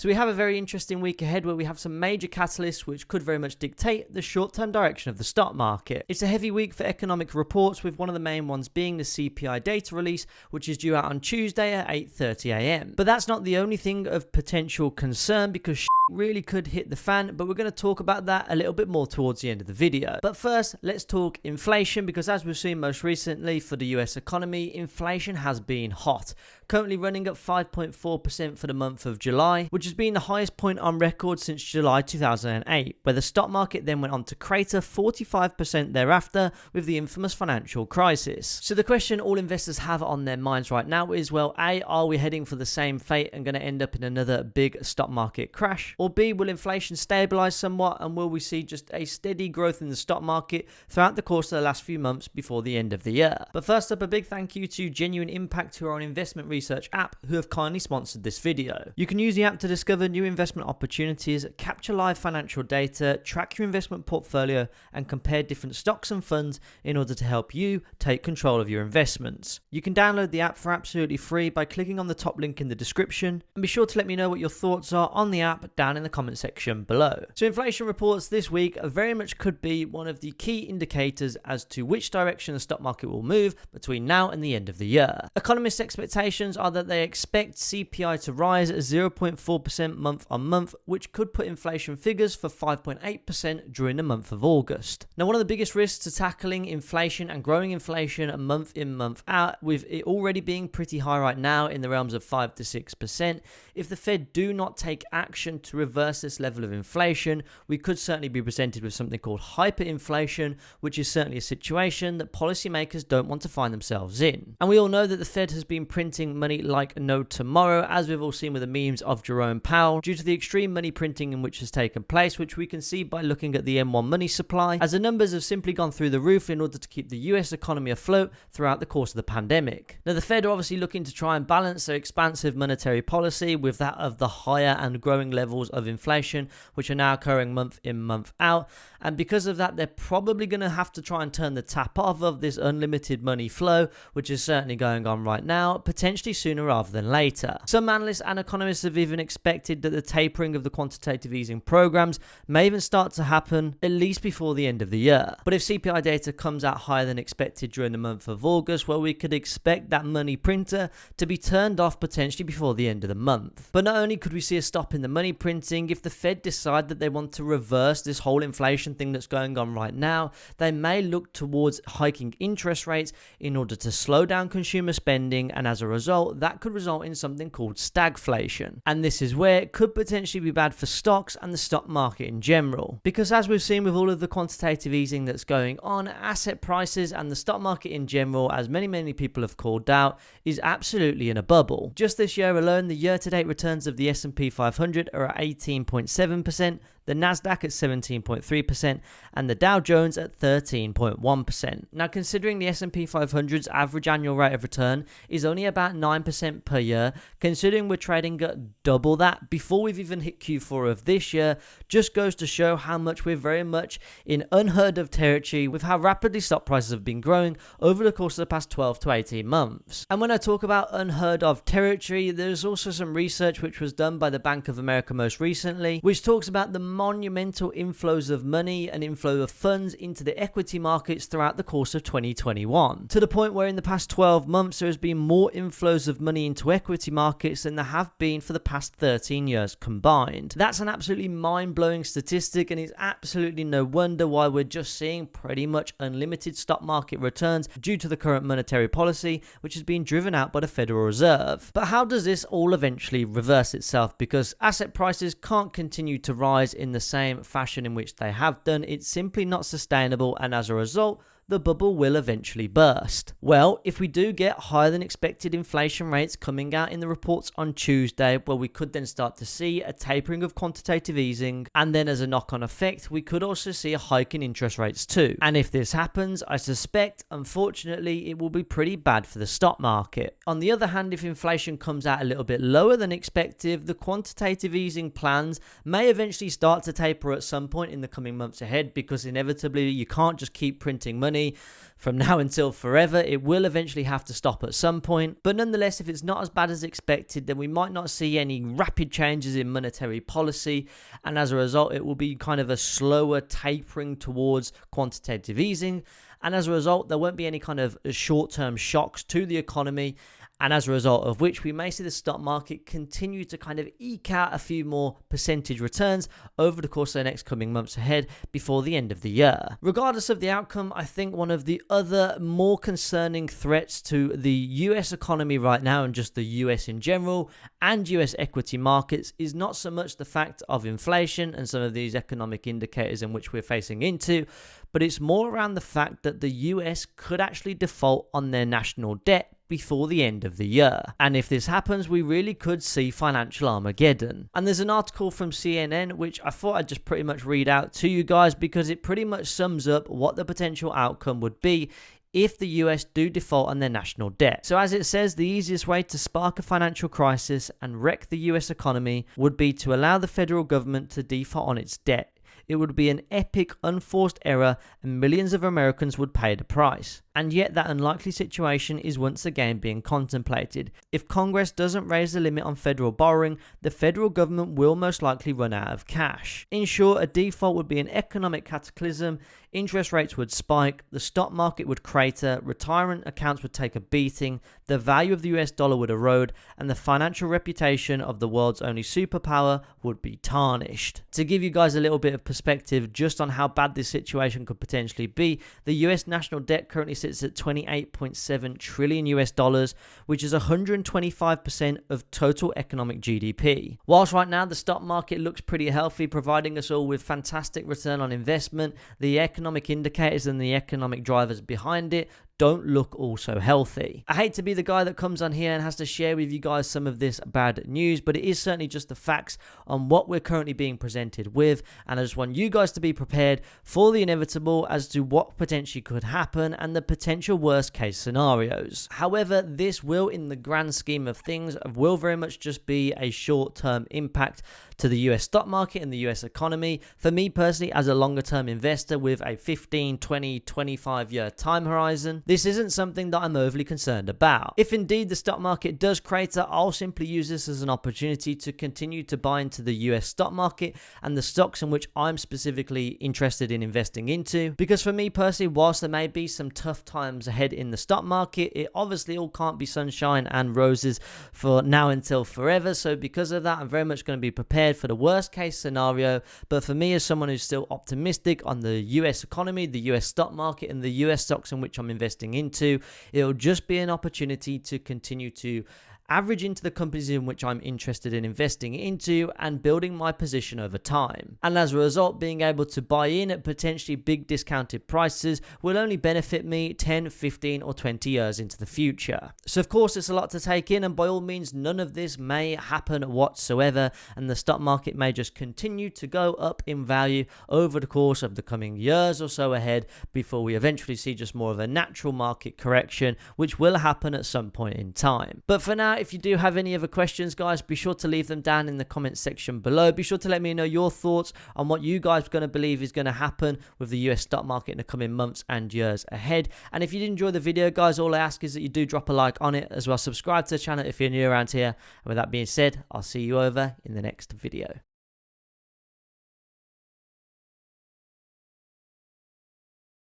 So we have a very interesting week ahead where we have some major catalysts which could very much dictate the short-term direction of the stock market. It's a heavy week for economic reports, with one of the main ones being the CPI data release, which is due out on Tuesday at 8:30 a.m. But that's not the only thing of potential concern, because really could hit the fan, but we're going to talk about that a little bit more towards the end of the video. But first, let's talk inflation, because as we've seen most recently for the US economy, inflation has been hot, currently running at 5.4% for the month of July, which has been the highest point on record since July 2008, where the stock market then went on to crater 45% thereafter with the infamous financial crisis. So the question all investors have on their minds right now is, well, A, are we heading for the same fate and going to end up in another big stock market crash? Or B, will inflation stabilize somewhat, and will we see just a steady growth in the stock market throughout the course of the last few months before the end of the year? But first up, a big thank you to Genuine Impact, who are an investment research app, who have kindly sponsored this video. You can use the app to discover new investment opportunities, capture live financial data, track your investment portfolio, and compare different stocks and funds in order to help you take control of your investments. You can download the app for absolutely free by clicking on the top link in the description, and be sure to let me know what your thoughts are on the app down in the comment section below. So inflation reports this week very much could be one of the key indicators as to which direction the stock market will move between now and the end of the year. Economists' expectations are that they expect CPI to rise at 0.4% month on month, which could put inflation figures for 5.8% during the month of August. Now, one of the biggest risks to tackling inflation and growing inflation month in, month out, with it already being pretty high right now in the realms of 5 to 6%, if the Fed do not take action to reverse this level of inflation, we could certainly be presented with something called hyperinflation, which is certainly a situation that policymakers don't want to find themselves in. And we all know that the Fed has been printing money like no tomorrow, as we've all seen with the memes of Jerome Powell, due to the extreme money printing in which has taken place, which we can see by looking at the M1 money supply, as the numbers have simply gone through the roof in order to keep the US economy afloat throughout the course of the pandemic. Now, the Fed are obviously looking to try and balance their expansive monetary policy with that of the higher and growing levels of inflation, which are now occurring month in, month out. And because of that, they're probably going to have to try and turn the tap off of this unlimited money flow, which is certainly going on right now, potentially sooner rather than later. Some analysts and economists have even expected that the tapering of the quantitative easing programs may even start to happen at least before the end of the year. But if CPI data comes out higher than expected during the month of August, well, we could expect that money printer to be turned off potentially before the end of the month. But not only could we see a stop in the money printing, if the Fed decide that they want to reverse this whole inflation thing that's going on right now, they may look towards hiking interest rates in order to slow down consumer spending, and as a result, that could result in something called stagflation. And this is where it could potentially be bad for stocks and the stock market in general. Because as we've seen with all of the quantitative easing that's going on, asset prices and the stock market in general, as many people have called out, is absolutely in a bubble. Just this year alone, the year-to-date returns of the S&P 500 are at 18.7%, the Nasdaq at 17.3%, and the Dow Jones at 13.1%. Now, considering the S&P 500's average annual rate of return is only about 9% per year, considering we're trading at double that before we've even hit Q4 of this year, just goes to show how much we're very much in unheard of territory with how rapidly stock prices have been growing over the course of the past 12 to 18 months. And when I talk about unheard of territory, there's also some research which was done by the Bank of America most recently, which talks about the monumental inflows of money and inflow of funds into the equity markets throughout the course of 2021, to the point where in the past 12 months there has been more inflows of money into equity markets than there have been for the past 13 years combined. That's an absolutely mind-blowing statistic, and it's absolutely no wonder why we're just seeing pretty much unlimited stock market returns due to the current monetary policy, which has been driven out by the Federal Reserve. But how does this all eventually reverse itself? Because asset prices can't continue to rise in the same fashion in which they have done. It's simply not sustainable, and as a result, the bubble will eventually burst. Well, if we do get higher than expected inflation rates coming out in the reports on Tuesday, well, we could then start to see a tapering of quantitative easing, and then as a knock-on effect, we could also see a hike in interest rates too. And if this happens, I suspect, unfortunately, it will be pretty bad for the stock market. On the other hand, if inflation comes out a little bit lower than expected, the quantitative easing plans may eventually start to taper at some point in the coming months ahead, because inevitably you can't just keep printing money money from now until forever. It will eventually have to stop at some point. But nonetheless, if it's not as bad as expected, then we might not see any rapid changes in monetary policy. And as a result, it will be kind of a slower tapering towards quantitative easing. And as a result, there won't be any kind of short-term shocks to the economy. And as a result of which, we may see the stock market continue to kind of eke out a few more percentage returns over the course of the next coming months ahead before the end of the year. Regardless of the outcome, I think one of the other more concerning threats to the US economy right now, and just the US in general, and US equity markets, is not so much the fact of inflation and some of these economic indicators in which we're facing into, but it's more around the fact that the US could actually default on their national debt before the end of the year. And if this happens, we really could see financial Armageddon. And there's an article from CNN which I thought I'd just pretty much read out to you guys, because it pretty much sums up what the potential outcome would be if the US do default on their national debt. So as it says, the easiest way to spark a financial crisis and wreck the US economy would be to allow the federal government to default on its debt. It would be an epic, unforced error, and millions of Americans would pay the price. And yet that unlikely situation is once again being contemplated. If Congress doesn't raise the limit on federal borrowing, the federal government will most likely run out of cash. In short, a default would be an economic cataclysm, interest rates would spike, the stock market would crater, retirement accounts would take a beating, the value of the US dollar would erode, and the financial reputation of the world's only superpower would be tarnished. To give you guys a little bit of perspective just on how bad this situation could potentially be, the US national debt currently sits at 28.7 trillion US dollars, which is 125% of total economic GDP. Whilst right now the stock market looks pretty healthy, providing us all with fantastic return on investment, the economic indicators and the economic drivers behind it don't look all so healthy. I hate to be the guy that comes on here and has to share with you guys some of this bad news, but it is certainly just the facts on what we're currently being presented with, and I just want you guys to be prepared for the inevitable as to what potentially could happen and the potential worst case scenarios. However, this will, in the grand scheme of things, will very much just be a short-term impact to the US stock market and the US economy. For me personally, as a longer term investor with a 15, 20, 25 year time horizon, this isn't something that I'm overly concerned about. If indeed the stock market does crater, I'll simply use this as an opportunity to continue to buy into the US stock market and the stocks in which I'm specifically interested in investing into. Because for me personally, whilst there may be some tough times ahead in the stock market, it obviously all can't be sunshine and roses for now until forever. So because of that, I'm very much going to be prepared for the worst case scenario. But for me, as someone who's still optimistic on the US economy, the US stock market, and the US stocks in which I'm investing into, it'll just be an opportunity to continue to average into the companies in which I'm interested in investing into and building my position over time. And as a result, being able to buy in at potentially big discounted prices will only benefit me 10, 15 or 20 years into the future. So of course it's a lot to take in, and by all means none of this may happen whatsoever, and the stock market may just continue to go up in value over the course of the coming years or so ahead before we eventually see just more of a natural market correction, which will happen at some point in time. But for now, if you do have any other questions, guys, be sure to leave them down in the comments section below. Be sure to let me know your thoughts on what you guys are going to believe is going to happen with the US stock market in the coming months and years ahead. And if you did enjoy the video, guys, all I ask is that you do drop a like on it, as well subscribe to the channel if you're new around here. And with that being said, I'll see you over in the next video.